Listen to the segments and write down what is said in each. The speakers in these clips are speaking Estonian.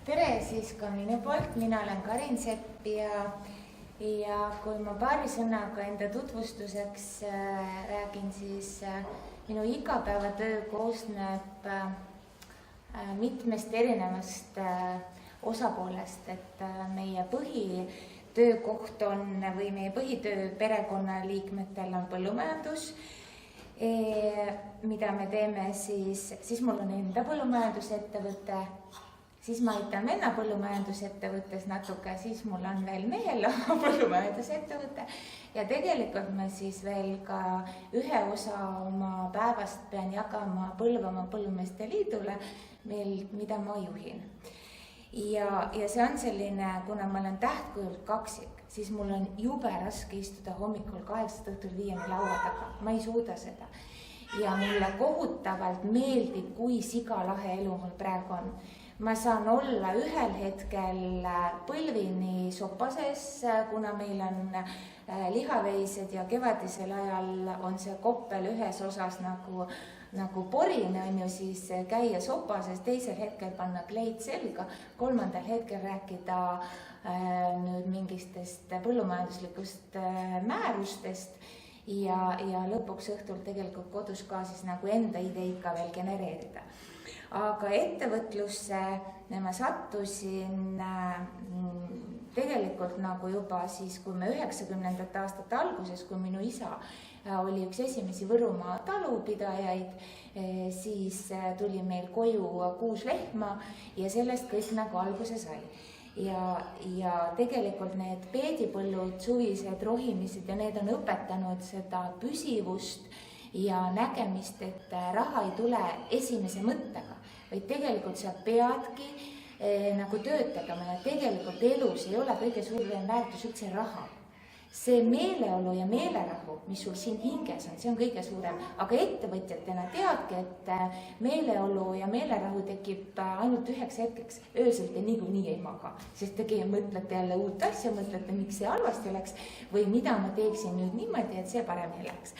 Tere siis ka minu poolt, mina olen Karin Sepp ja kui ma paari sõnaga enda tutvustuseks räägin, siis minu igapäevatöö koosneb mitmest erinevast osapoolest, et meie põhitöökoht on või meie põhitöö perekonnaliikmetel on põllumajandus, mida me teeme siis mul on enda põllumajandusettevõte, siis ma aitan venna põllumajandusettevõttes natuke, siis mul on veel mehel oma põllumajandusettevõte ja tegelikult ma siis veel ka ühe osa oma päevast pean jagama Põlvamaa Põllumeeste Liidule, mida ma juhin. Ja see on selline, kuna ma olen tähtkujult kaksik, siis mul on jube raske istuda hommikul 8 õhtul 5 laua taga, ma ei suuda seda. Ja mulle kohutavalt meeldib, kui sigalahe elu mul praegu on. Ma saan olla ühel hetkel põlvini sopases, kuna meil on lihaveised ja kevadisel ajal on see koppel ühes osas nagu porin, on ju, siis käia sopases, teisel hetkel panna kleit selga, kolmandal hetkel rääkida nüüd mingistest põllumajanduslikust määrustest ja lõpuks õhtul tegelikult kodus ka siis nagu enda ideid ka veel genereerida. Aga ettevõtlusse ma sattusin tegelikult nagu juba siis, kui me 90. aastate alguses, kui minu isa oli üks esimesi Võrumaa talupidajaid, siis tuli meil koju 6 lehma ja sellest kõik nagu alguse sai. Ja tegelikult need peedipõllud, suvised rohimised ja need on õpetanud seda püsivust ja nägemist, et raha ei tule esimese mõttega, vaid tegelikult sa peadki nagu tööd tegema ja tegelikult elus ei ole kõige suurem väärtus üldse raha. See meeleolu ja meelerahu, mis sul siin hinges on, see on kõige suurem, aga ettevõtjatena teadki, et meeleolu ja meelerahu tekib ainult üheks hetkeks. Öösel te niikuinii ei maga, sest te mõtlete jälle uut asja, mõtlete, miks see halvasti läks või mida ma teeksin nüüd niimoodi, et see paremini läks.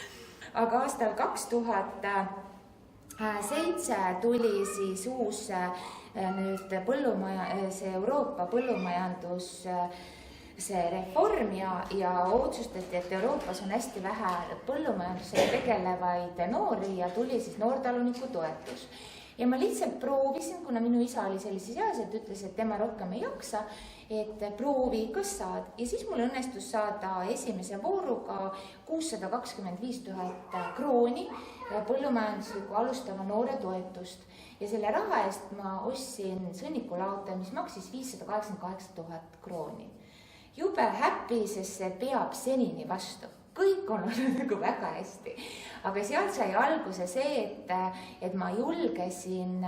Aga aastal 2007 tuli siis uus nüüd see Euroopa põllumajandus see reform ja otsustati, et Euroopas on hästi vähe põllumajandusega tegelevaid noori ja tuli siis noortaluniku toetus. Ja ma lihtsalt proovisin, kuna minu isa oli sellises eas, et ütles, et tema rohkem ei jaksa, et proovi, kas saad. Ja siis mul õnnestus saada esimese vooruga 625 000 krooni põllumajandusliku alustava noore toetust. Ja selle raha eest ma ostsin sõnnikulaute, mis maksis 588 000 krooni. Jube happy, sest see peab senini vastu. Kõik on olnud nagu väga hästi. Aga sealt sai alguse see, et ma julgesin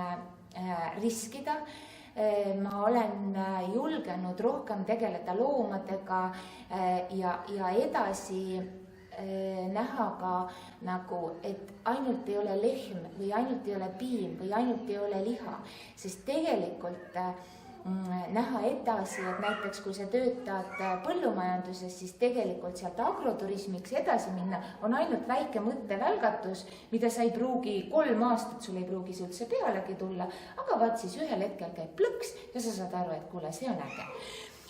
riskida. Ma olen julgenud rohkem tegeleda loomadega ja edasi näha ka nagu, et ainult ei ole lehm või ainult ei ole piim või ainult ei ole liha, sest tegelikult näha edasi, et näiteks kui sa töötad põllumajanduses, siis tegelikult sealt agroturismiks edasi minna on ainult väike mõttevälgatus, mida sa ei pruugi 3 aastat, sul ei pruugi see üldse pealegi tulla, aga vaat siis ühel hetkel käib plõks ja sa saad aru, et kuule, see on äge.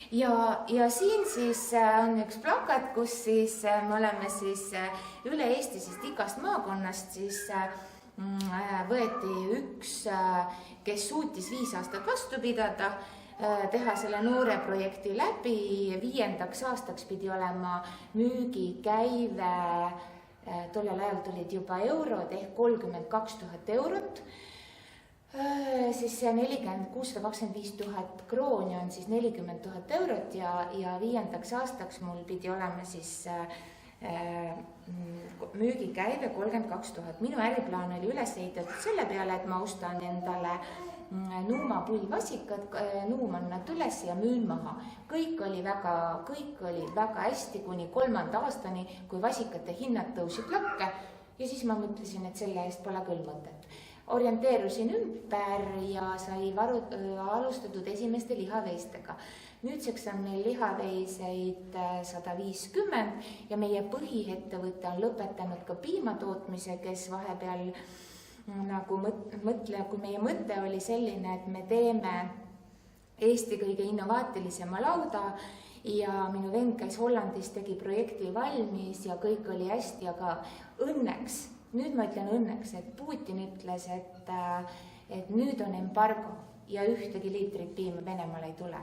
Ja siin siis on üks plakat, kus siis me oleme siis üle Eesti siis igast maakonnast siis võeti üks, kes suutis 5 aastat vastu pidada, teha selle noore projekti läbi, 5. aastaks pidi olema müügikäive, tollel ajal tulid juba eurod ehk 32 000 eurot, siis see 625 000 krooni on siis 40 000 eurot ja 5. aastaks mul pidi olema siis müügikäive 32 000. Minu äriplaan oli üles ehitatud selle peale, et ma ostan endale nuuma pullvasikad, nuuman nad üles ja müün maha. Kõik oli väga hästi kuni 3. aastani, kui vasikate hinnad tõusid lakke ja siis ma mõtlesin, et selle eest pole küll mõtet. Orienteerusin ümber ja sai alustatud esimeste lihaveistega. Nüüdseks on meil lihaveiseid 150 ja meie põhiettevõte on lõpetanud ka piimatootmise, kes vahepeal nagu mõtle, kui meie mõte oli selline, et me teeme Eesti kõige innovaatilisema lauda ja minu vend käis Hollandis, tegi projekti valmis ja kõik oli hästi, aga õnneks, nüüd ma ütlen õnneks, et Putin ütles, et nüüd on embargo ja ühtegi liitrit piima Venemaal ei tule.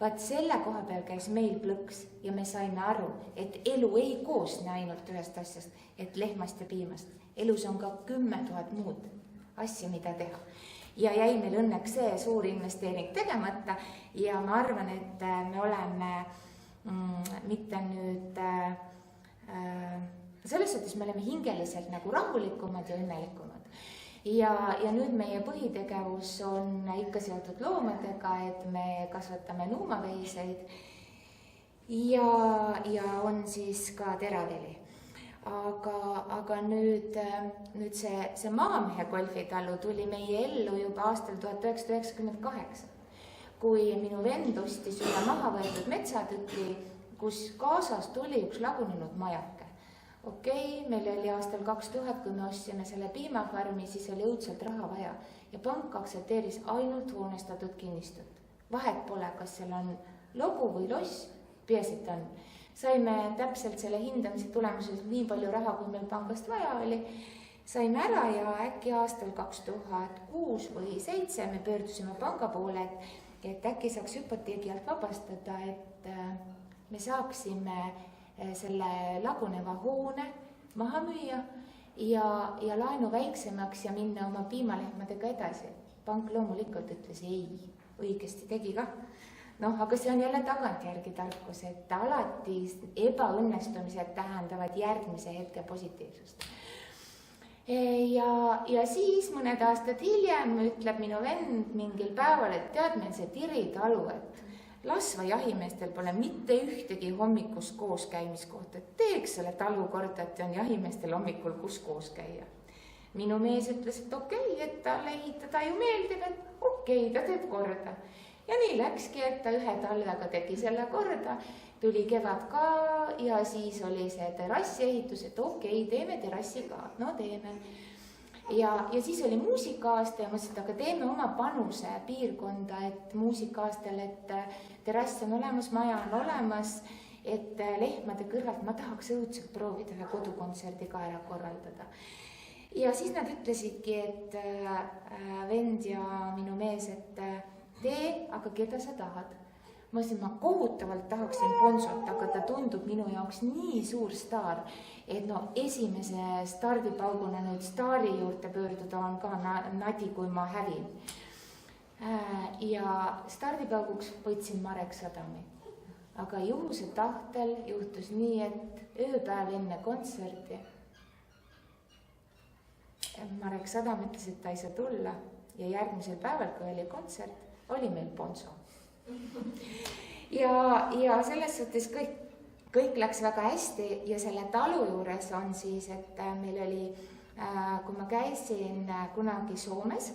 Vaat selle koha peal käis meil plõks ja me saime aru, et elu ei koosne ainult ühest asjast, et lehmast ja piimast. Elus on ka 10 000 muud asja, mida teha. Ja jäi meil õnneks see suur investeering tegemata ja ma arvan, et me oleme mitte nüüd, selles suhtes me oleme hingeliselt nagu rahulikumad ja õnnelikumad. Ja nüüd meie põhitegevus on ikka seotud loomadega, et me kasvatame nuumaveiseid ja on siis ka teravili. Aga nüüd see Maamehe golfitalu tuli meie ellu juba aastal 1998, kui minu vend ostis üle maha võetud metsatüki, kus kaasas tuli üks lagunenud majake. Okei, meil oli aastal 2000, kui me ostsime selle piimafarmi, siis oli õudselt raha vaja ja pank aktsepteeris ainult hoonestatud kinnistut. Vahet pole, kas seal on logu või loss, peaasi, et on. Saime täpselt selle hindamise tulemusel nii palju raha, kui meil pangast vaja oli. Saime ära ja äkki aastal 2006 või 2007 me pöördusime panga poole, et äkki saaks hüpoteegi alt vabastada, et me saaksime selle laguneva hoone maha müüa ja laenu väiksemaks ja minna oma piimalehmadega edasi. Pank loomulikult ütles ei, õigesti tegi ka. Aga see on jälle tagantjärgi tarkus, et alati ebaõnnestumised tähendavad järgmise hetke positiivsust. Ja siis mõned aastad hiljem ütleb minu vend mingil päeval, et tead meil see Tiri talu, et Lasva jahimeestel pole mitte ühtegi hommikust koos käimiskohta, et teeks selle talu korda, et on jahimeestel hommikul kus koos käia. Minu mees ütles, et okei, et talle ehitada ju meeldib, et okei, ta teeb korda. Ja nii läkski, et ta ühe talvega tegi selle korda, tuli kevad ka ja siis oli see terrassi ehitus, et okei, teeme terrassi ka, no teeme. Ja siis oli muusikaaasta ja mõtlesin, aga teeme oma panuse piirkonda, et muusikaastal, et terrass on olemas, maja on olemas, et lehmade kõrvalt ma tahaks õudselt proovida ühe kodukontserdi ka ära korraldada. Ja siis nad ütlesidki, et vend ja minu mees, et tee, aga keda sa tahad? Ma ütlesin, ma kohutavalt tahaksin Ponsot, aga ta tundub minu jaoks nii suur staar, et esimese stardipauguna nüüd staari juurde pöörduda on ka nadi, kui ma hävin. Ja stardipauguks võtsin Marek Sadami. Aga juhuse tahtel juhtus nii, et ööpäev enne kontserti Marek Sadam ütles, et ta ei saa tulla ja järgmisel päeval, kui oli kontsert, oli meil Ponso. Ja selles suhtes kõik läks väga hästi ja selle talu juures on siis, et meil oli, kui ma käisin kunagi Soomes,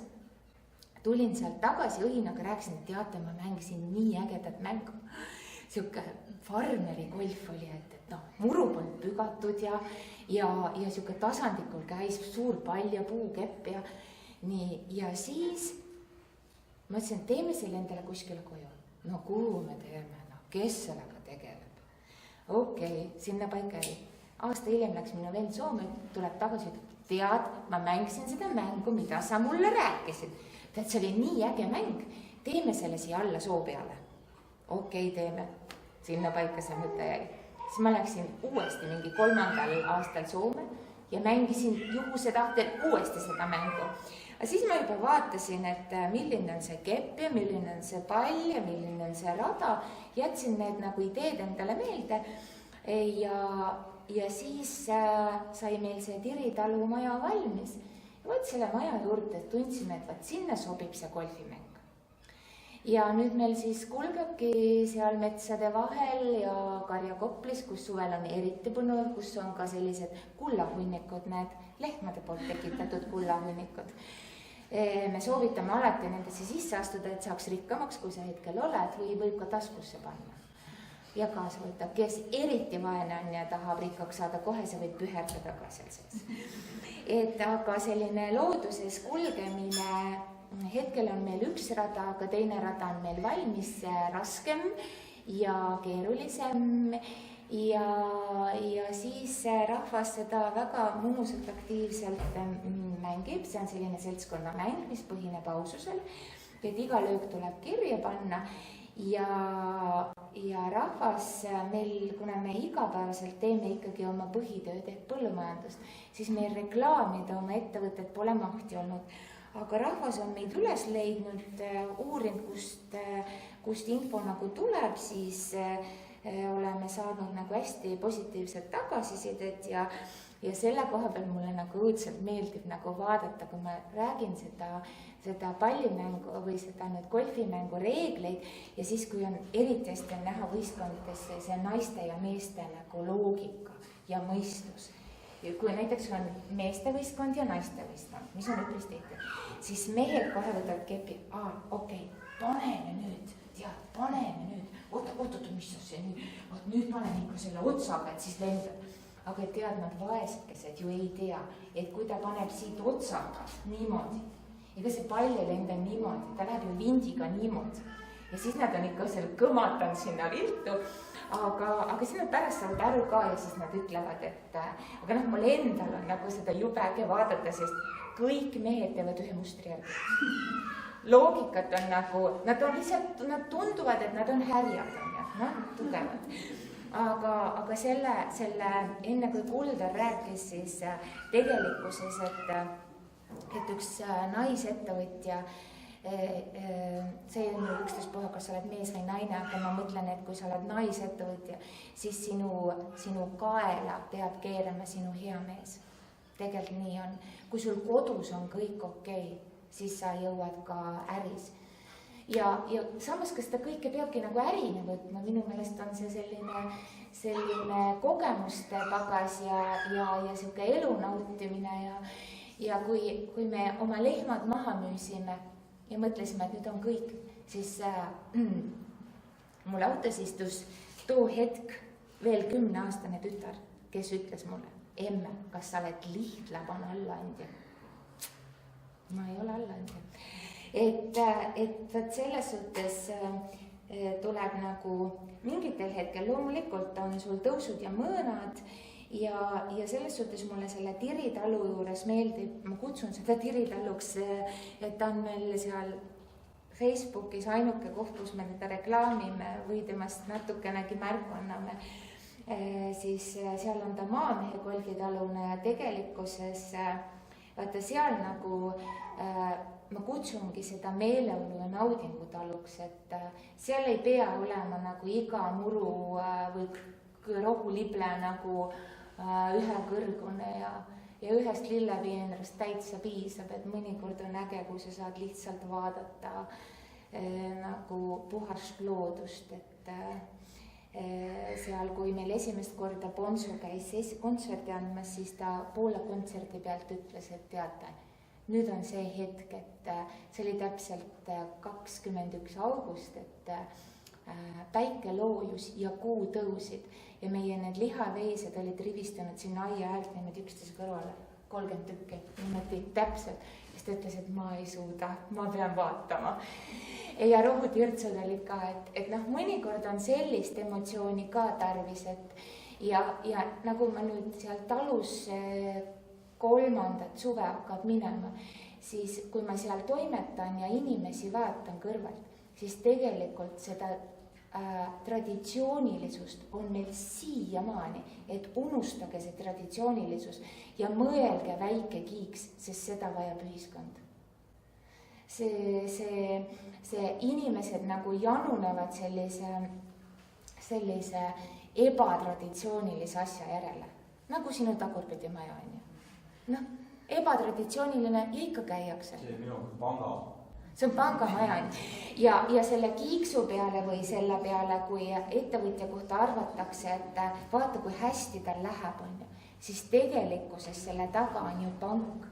tulin sealt tagasi õhinaga, rääkisin, et teate, ma mängisin nii ägedat mängu. Siuke farmeri golf oli, et muru polnud pügatud ja siuke tasandikul käis suur pall ja puukepp ja nii. Ja siis ma ütlesin, et teeme selle endale kuskile koju. Kuhu me teeme, kes sellega tegeleb? Okei, sinna paika ei. Aasta hiljem läks minu vend Soome, tuleb tagasi, tead, ma mängisin seda mängu, mida sa mulle rääkisid. Tead, see oli nii äge mäng, teeme selle siia alla soo peale. Okei, teeme. Sinna paika see mõte jäi. Siis ma läksin uuesti mingi 3. aastal Soome ja mängisin juhuse tahtel uuesti seda mängu. Aga siis ma juba vaatasin, et milline on see kepp ja milline on see pall ja milline on see rada. Jätsin need nagu ideed endale meelde ja siis sai meil see Tiri talu maja valmis. Ja võt selle maja juurde tundsime, et sinna sobib see golfimäng. Ja nüüd meil siis kulgebki seal metsade vahel ja Karjakoplis, kus suvel on eriti põnev, kus on ka sellised kullahunnikud, need lehmade poolt tekitatud kullahunnikud. Me soovitame alati nendesse sisse astuda, et saaks rikkamaks, kui sa hetkel oled või võib ka taskusse panna. ja kaasa võtta, kes eriti vaene on ja tahab rikkaks saada, kohe see võib püherdada ka seal sees. Et aga selline looduses kulgemine, hetkel on meil üks rada, aga teine rada on meil valmis, raskem ja keerulisem ja siis rahvas seda väga mõnusalt aktiivselt mängib, see on selline seltskonnamäng, mis põhineb aususel, et iga löök tuleb kirja panna ja rahvas meil, kuna me igapäevaselt teeme ikkagi oma põhitööd ehk põllumajandust, siis meil reklaamida oma ettevõtet pole mahti olnud. Aga rahvas on meid üles leidnud, uurinud, kust info nagu tuleb, siis oleme saanud nagu hästi positiivset tagasisidet ja selle koha peal mulle nagu õudselt meeldib nagu vaadata, kui ma räägin seda pallimängu või seda nüüd golfimängu reegleid ja siis, kui on eriti hästi on näha võistkondades see naiste ja meeste nagu loogika ja mõistus. Ja kui näiteks on meeste võistkond ja naiste võistkond, mis on üpris tihti, siis mehed kohe võtavad kepi, okei, paneme nüüd, oot, mis see nüüd, nüüd panen ikka selle otsaga, et siis lendab. Aga tead, nad vaesekesed ju ei tea, et kui ta paneb siit otsaga niimoodi, ega see pall ei lenda niimoodi, ta läheb ju vindiga niimoodi. Ja siis nad on ikka seal kõmatanud sinna viltu, aga siis nad pärast saavad aru ka ja siis nad ütlevad, et aga mul endal on nagu seda jubege vaadata, sest kõik mehed teevad ühe mustri järgi. Loogikat on nagu, nad tunduvad, et nad on härjad, tugevad. Aga selle enne kui Kuldar rääkis, siis tegelikkuses, et üks naisettevõtja, see on ju ükstaspuha, kas sa oled mees või naine, aga ma mõtlen, et kui sa oled naisettevõtja, siis sinu kaela peab keerama sinu hea mees. Tegelikult nii on. Kui sul kodus on kõik okei, siis sa jõuad ka äris. Ja samas, kas ta kõike peabki nagu ärina võtma, minu meelest on see selline kogemuste pagas ja selline elu nautimine ja kui me oma lehmad maha müüsime ja mõtlesime, et nüüd on kõik, siis mul autos istus too hetk veel 10-aastane tütar, kes ütles mulle, emme, kas sa oled lihtlabane allaandja? Ma ei ole allaandja. Et selles suhtes tuleb nagu mingitel hetkel, loomulikult on sul tõusud ja mõõnad ja selles suhtes mulle selle Tiritalu juures meeldib, ma kutsun seda Tiritaluks, et ta on meil seal Facebookis ainuke koht, kus me teda reklaamime või temast natukenegi märku anname, siis seal on ta maamehe golfitalune ja tegelikkuses vaata seal nagu ma kutsungi seda meeleolu ja naudingu taluks, et seal ei pea olema nagu iga muru või rohulible nagu ühekõrgune ja ühest lillepeenrast täitsa piisab, et mõnikord on äge, kui sa saad lihtsalt vaadata nagu puhast loodust, et seal, kui meil esimest korda Bonsu käis kontserdi andmas, siis ta Poola kontserdi pealt ütles, et teate, nüüd on see hetk, et see oli täpselt 21. august, et päike loojus ja kuu tõusid ja meie need lihaveised olid rivistunud sinna aia äärt niimoodi üksteise kõrvale, 30 tükki, niimoodi täpselt. Siis ta ütles, et ma ei suuda, ma pean vaatama. Ja rohutirtsud olid ka, et mõnikord on sellist emotsiooni ka tarvis, ja nagu ma nüüd seal talus 3. suve hakkab minema, siis kui ma seal toimetan ja inimesi vaatan kõrvalt, siis tegelikult seda traditsioonilisust on meil siiamaani, et unustage see traditsioonilisus ja mõelge väike kiiks, sest seda vajab ühiskond. See inimesed nagu janunevad sellise ebatraditsioonilise asja järele, nagu sinu tagurpidimaja on ju. Ebatraditsiooniline ja ikka käiakse. See minu panga. See on pangamaja ja selle kiiksu peale või selle peale, kui ettevõtja kohta arvatakse, et vaata, kui hästi tal läheb, on ju, siis tegelikkuses selle taga on ju pank.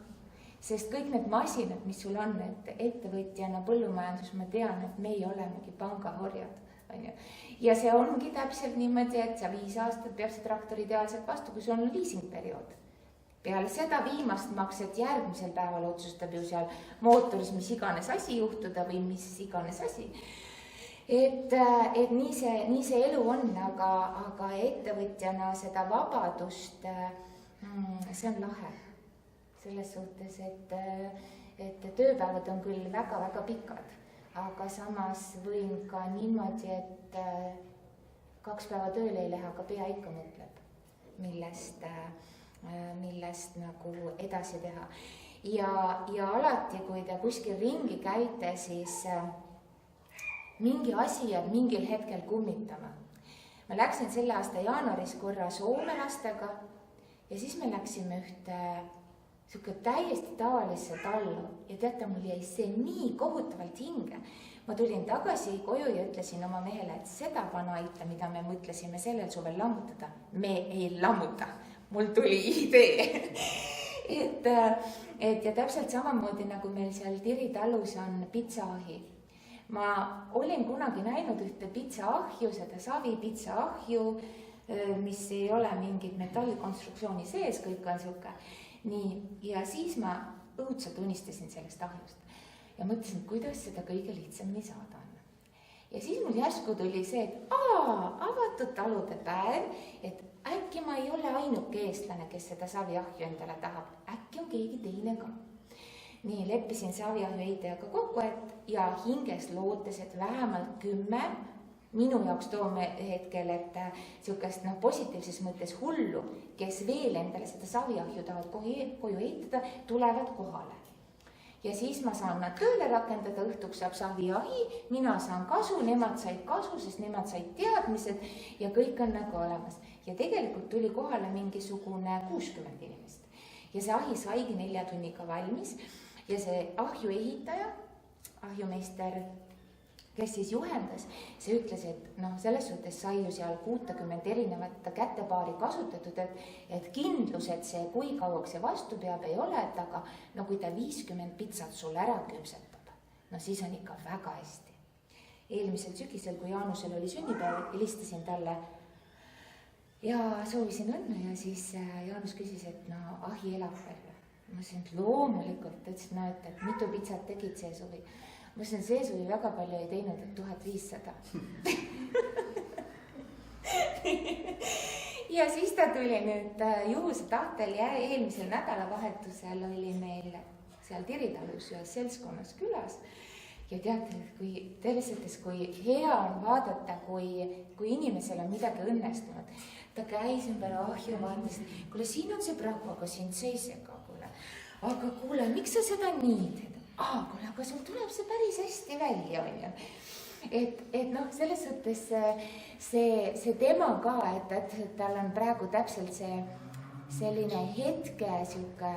Sest kõik need masinad, mis sul on, et ettevõtjana põllumajandus, ma tean, et meie olemegi pangahorjad. on ju. Ja see ongi täpselt niimoodi, et sa 5 aastat peab see traktor ideaalselt vastu, kui sul on liisingperiood. Peale seda viimast makset järgmisel päeval otsustab ju seal mootoris, mis iganes asi juhtuda või mis iganes asi. Et nii see elu on, aga ettevõtjana seda vabadust, see on lahe. Selles suhtes, et tööpäevad on küll väga-väga pikad, aga samas võin ka niimoodi, et 2 päeva tööle ei lähe, aga pea ikka mõtleb, millest nagu edasi teha. Ja alati, kui te kuskil ringi käite, siis mingi asi jääb mingil hetkel kummitama. Ma läksin selle aasta jaanuaris korra Soome lastega ja siis me läksime ühte täiesti tavalisse tallu ja teate, mul jäi see nii kohutavalt hinge. Ma tulin tagasi koju ja ütlesin oma mehele, et seda vanaita, mida me mõtlesime sellel suvel lammutada, me ei lammuta. Mul tuli idee. Ja täpselt samamoodi, nagu meil seal Tiri talus on pitsaahi. Ma olin kunagi näinud ühte pitsaahju, seda savi pitsaahju, mis ei ole mingit metallikonstruktsiooni sees, kõik on siuke. Nii, ja siis ma õudselt unistasin sellest ahjust ja mõtlesin, kuidas seda kõige lihtsamini saada on. Ja siis mul järsku tuli see, et avatud talude päev, et äkki ma ei ole ainuke eestlane, kes seda saviahju endale tahab. Äkki on keegi teine ka. Nii, leppisin saviahju eitajaga kokku, ja hinges lootes, et vähemalt 10 minu jaoks toome hetkel, et siukest positiivses mõttes hullu, kes veel endale seda saviahju tahavad koju eitada, tulevad kohale. Ja siis ma saan nad tööle rakendada, õhtuks saab saviahi, mina saan kasu, nemad said kasu, sest nemad said teadmised ja kõik on nagu olemas. Ja tegelikult tuli kohale mingisugune 60 inimest. Ja see ahi saigi 4 tunniga valmis ja see ahju ehitaja, ahjumeister, kes siis juhendas, see ütles, et selles suhtes sai ju seal 60 erinevat kätepaari kasutatud, et kindlus, et see kui kauaks see vastu peab ei ole, et aga kui ta 50 pitsat sul ära küpsetab, siis on ikka väga hästi. Eelmisel sügisel, kui Jaanusel oli sünnipäev, helistasin talle ja soovisin õnne ja siis Jaanus küsis, et ahi elab veel. Ma ütlesin, et loomulikult, ta ütles, et mitu pitsat tegid see suvi. Ma ütlesin, see suvi väga palju ei teinud, et 1500. Ja siis ta tuli nüüd juhuse tahtel ja eelmisel nädalavahetusel oli meil seal Tiritalus ühes seltskonnas külas. Ja teate, kui hea on vaadata, kui inimesel on midagi õnnestunud. Ta käis ümber ahju, vaatas, kuule, siin on see praegu, aga siin seisega, kuule. Aga kuule, miks sa seda nii teed? Kuule, aga sul tuleb see päris hästi välja, on ju. Et selles suhtes see tema ka, et tal on praegu täpselt selline hetke siuke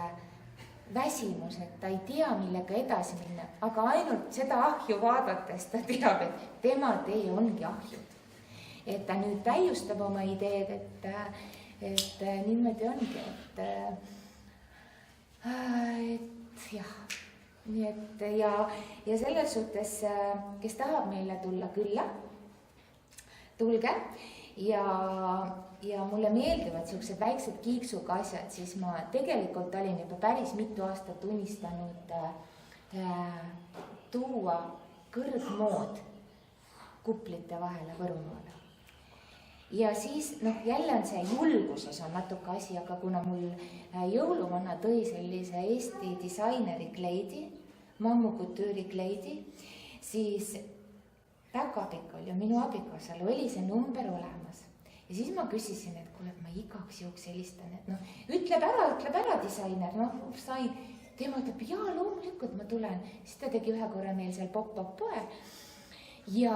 väsimus, et ta ei tea, millega edasi minna, aga ainult seda ahju vaadates ta teab, et tema tee ongi ahjud. Et ta nüüd täiustab oma ideed, et niimoodi ongi, et jah. Nii et ja selles suhtes, kes tahab meile tulla külla, tulge ja mulle meeldivad siuksed väiksed kiiksuga asjad, siis ma tegelikult olin juba päris mitu aastat unistanud tuua kõrgmood kuplite vahele Võrumaale. Ja siis jälle on see julguses on natuke asi, aga kuna mul jõuluvanna tõi sellise Eesti disaineri kleidi, Mammu Couture'i kleidi, siis väga pikk oli ja minu abikaasal oli see number olemas. Ja siis ma küsisin, et kuule, et ma igaks juhuks helistan, et ütleb ära disainer, sai. Tema ütleb, jaa, loomulikult ma tulen. Siis ta tegi ühe korra meil seal pop-up poe ja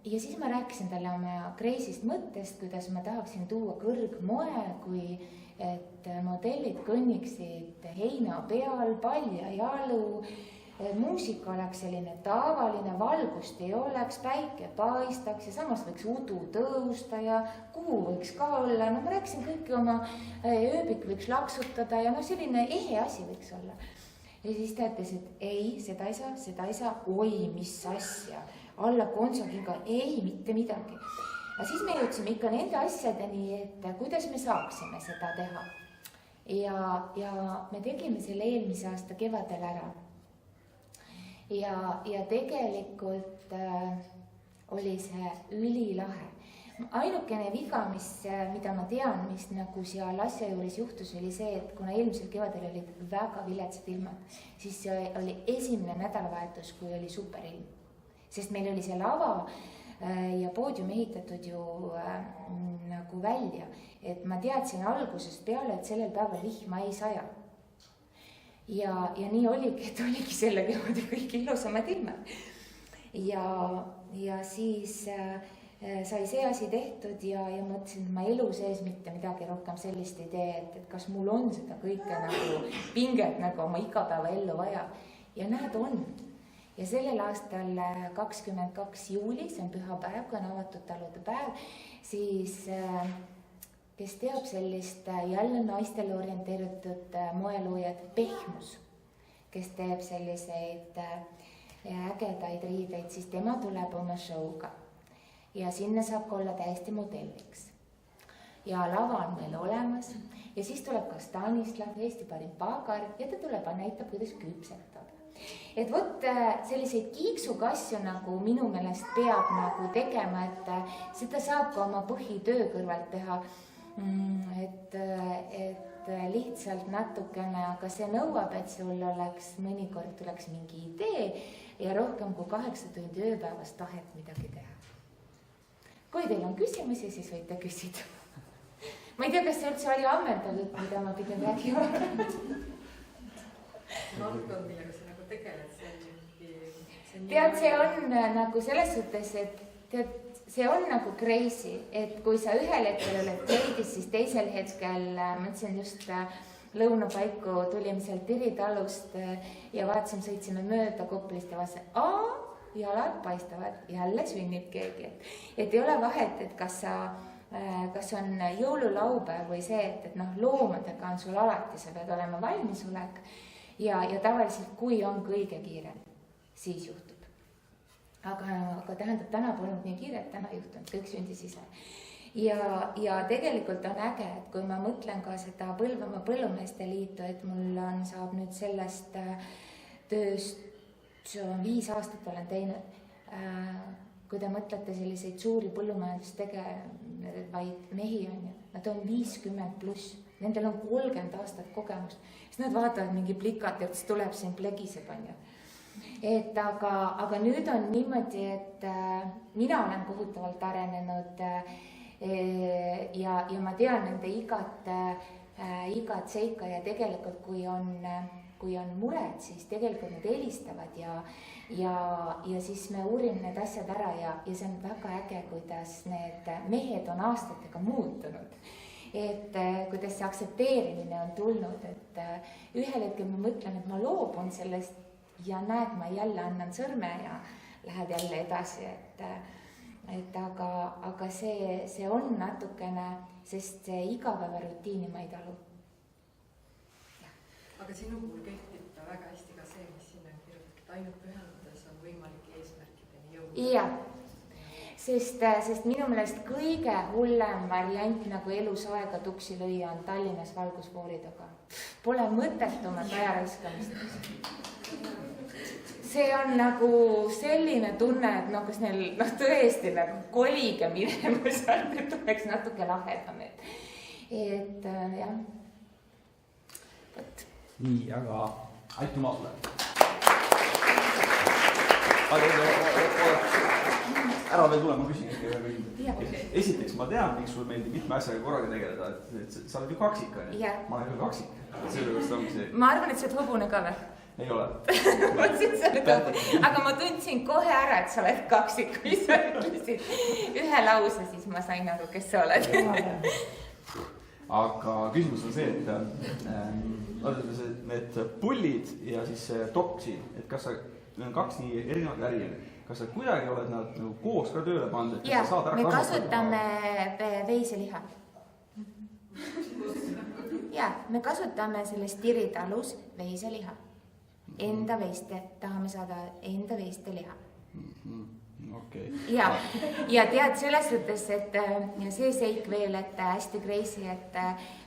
siis ma rääkisin talle oma kreisist mõttest, kuidas ma tahaksin tuua kõrgmoe, kui et modellid kõnniksid heina peal, palja jalu, muusika oleks selline tavaline, valgust ei oleks, päike paistaks ja samas võiks udu tõusta ja kuu võiks ka olla. Ma rääkisin kõiki oma ööbik võiks laksutada ja selline ehe asi võiks olla. Ja siis ta ütles, et ei, seda ei saa, oi, mis asja. alla konsokiga, ei mitte midagi. Aga siis me jõudsime ikka nende asjadeni, et kuidas me saaksime seda teha. Ja me tegime selle eelmise aasta kevadel ära. Ja tegelikult oli see ülilahe. Ainukene viga, mida ma tean, mis nagu seal asja juures juhtus, oli see, et kuna eelmisel kevadel olid väga viletsad ilmad, siis see oli esimene nädalavahetus, kui oli superilm. Sest meil oli see lava ja poodium ehitatud ju nagu välja, et ma teadsin algusest peale, et sellel päeval vihma ei saja. Ja nii oligi, et oligi selle kevade kõik ilusamad ilmad. Ja siis sai see asi tehtud ja mõtlesin, et ma elu sees mitte midagi rohkem sellist ei tee, et kas mul on seda kõike nagu pinget nagu oma igapäeva ellu vaja. Ja näed on. Ja sellel aastal 22. juuli, see on pühapäev, kui on avatud talude päev, siis kes teab sellist jälle naistele orienteeritud moeluujad Pehmus, kes teeb selliseid ägedaid riideid, siis tema tuleb oma show'ga. Ja sinna saab olla täiesti modelliks. Ja lava on meil olemas ja siis tuleb ka Stanislav, Eesti parim paagar ja ta tuleb ja näitab, kuidas küpsetada. Et võt selliseid kiiksukasju nagu minu meelest peab nagu tegema, et seda saab ka oma põhitöö kõrvalt teha. Et lihtsalt natukene, aga see nõuab, et sul oleks mõnikord tuleks mingi idee ja rohkem kui 8 tundi ööpäevas tahet midagi teha. Kui teil on küsimusi, siis võite küsida. Ma ei tea, kas see üldse oli ammendav, mida ma pidin rääkima. Valdkond, millega sa nagu tegeled, see on tead, see on nagu selles suhtes, et see on nagu crazy, et kui sa ühel hetkel oled kleidis, siis teisel hetkel, mõtlesin just lõunapaiku, tulime sealt Tiri talust ja vaatasime, sõitsime mööda Koplist ja vaatasin, jalad paistavad, jälle sünnib keegi. Et ei ole vahet, et kas on jõululaupäev või see, et loomadega on sul alati, sa pead olema valmisolek ja tavaliselt, kui on kõige kiirem, siis juhtub. Aga tähendab, täna polnud nii kiiret, täna juhtunud, kõik sündis ise. Ja tegelikult on äge, et kui ma mõtlen ka seda Põlvamaa Põllumeeste Liitu, et mul saab nüüd sellest tööst 5 aastat olen teinud. Kui te mõtlete selliseid suuri põllumajandustegevaid mehi on ju, nad on 50+, nendel on 30 aastat kogemust, siis nad vaatavad mingi plikat ja tuleb siin plegiseb on ju. Aga nüüd on niimoodi, et mina olen kohutavalt arenenud ja ma tean nende igat seika ja tegelikult kui on mured, siis tegelikult nad helistavad ja siis me uurime need asjad ära ja see on väga äge, kuidas need mehed on aastatega muutunud. Et kuidas see aktsepteerimine on tulnud, et ühel hetkel ma mõtlen, et ma loobun sellest ja näed, ma jälle annan sõrme ja lähed jälle edasi, aga see on natukene, sest see igapäeva rutiini ma ei talu. Aga sinu puhul kehtib väga hästi ka see, mis sinna on kirjutatud, ainult pühendades on võimalik eesmärkideni jõuda. Ja, sest minu meelest kõige hullem variant nagu elus aega tuksi lüüa on Tallinnas valgusfooridega. Pole mõttetumat ajaraskamist. See on nagu selline tunne, et kas neil tõesti nagu kolige minema sealt, et oleks natuke lahedam. Et jah. Võt. Nii, aga aituma sulle. Ära veel tule, ma küsin. Esiteks ma tean, miks sul meeldib mitme asjaga korraga tegeleda, et sa oled ju kaksik, ma olen ju kaksik. Ma arvan, et sa oled hobune ka või? Ei ole. Aga ma tundsin kohe ära, et sa oled kaksik, kui sa ütlesid ühe lause, siis ma sain aru, kes sa oled. Aga küsimus on see, et need pullid ja siis toksi, et kas sa, need on 2 nii erinevad väri, kas sa kuidagi oled nad koos ka tööle pandud? Ja, me kasutame veiseliha. Ja, me kasutame selles Tiri talus veiseliha. Enda veiste, tahame saada enda veiste liha. okei. ja tead selles suhtes, et see seik veel, et hästi crazy, et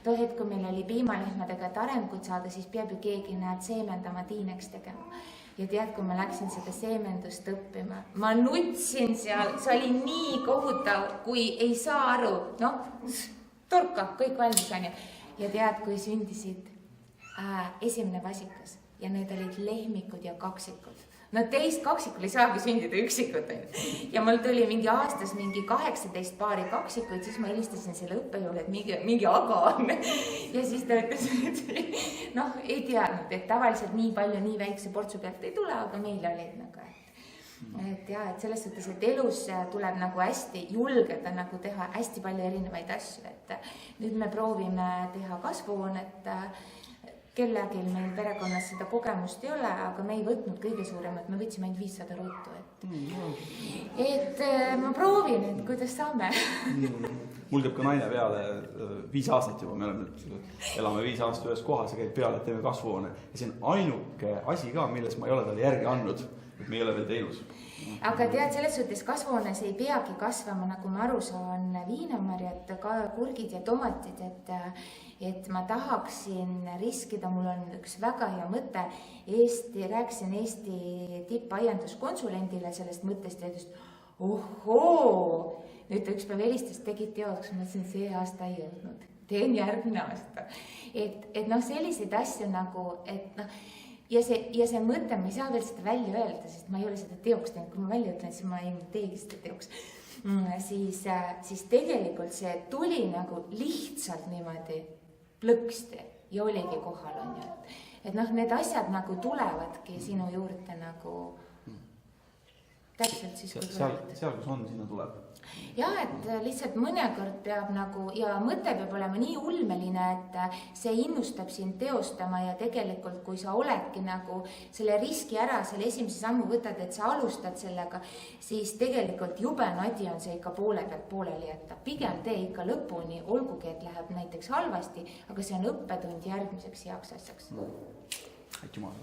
too hetk, kui meil oli piimalehmadega, et arengut saada, siis peab ju keegi nad seemendama tiineks tegema. Ja tead, kui ma läksin seda seemendust õppima, ma nutsin seal, see oli nii kohutav, kui ei saa aru, torka, kõik valmis on ju. Ja tead, kui sündisid esimene vasikas ja need olid lehmikud ja kaksikud. No teist kaksikul ei saagi sündida üksikut. Ja mul tuli mingi aastas mingi 18 paari kaksikuid, siis ma helistasin selle õppejõule, et mingi aga on. Ja siis ta ütles, et ei teadnud, et tavaliselt nii palju nii väikse portsu pealt ei tule, aga meil olid nagu, et selles suhtes, et elus tuleb nagu hästi julgeda nagu teha hästi palju erinevaid asju, et nüüd me proovime teha kasvuhoonet, kellelgi meil perekonnas seda kogemust ei ole, aga me ei võtnud kõige suuremat, me võtsime ainult 500 ruutu, et ma proovin, et kuidas saame. Mul käib ka naine peale 5 aastat juba, me elame 5 aastat ühes kohas ja käib peale, et teeme kasvuhoone. Ja see on ainuke asi ka, milles ma ei ole talle järgi andnud, et me ei ole veel teinus. Aga tead, selles suhtes kasvuhoones ei peagi kasvama, nagu ma aru saan, viinamarjad, kurgid ja tomatid, et ma tahaksin riskida, mul on üks väga hea mõte, rääkisin Eesti tippaianduskonsulendile sellest mõttest ja ütles, ohoo, nüüd ta üks päev helistas, tegid teoks, ma mõtlesin, see aasta ei jõudnud, teen järgmine aasta. Et selliseid asju nagu, et ja see mõte, ma ei saa veel seda välja öelda, sest ma ei ole seda teoks teinud, kui ma välja ütlen, siis ma ei teegi seda teoks. Siis tegelikult see tuli nagu lihtsalt niimoodi plõksti ja oligi kohal on ju. Et need asjad nagu tulevadki sinu juurde nagu täpselt siis, kui tulevad. Seal, kus on, sinna tuleb. Ja, et lihtsalt mõnekord peab nagu, ja mõte peab olema nii ulmeline, et see innustab sind teostama ja tegelikult, kui sa oledki nagu selle riski ära, selle esimese sammu võtad, et sa alustad sellega, siis tegelikult jube nadi on see ikka poole pealt pooleli jätta. Pigem tee ikka lõpuni, olgugi, et läheb näiteks halvasti, aga see on õppetund järgmiseks heaks asjaks. Aitäh jumal.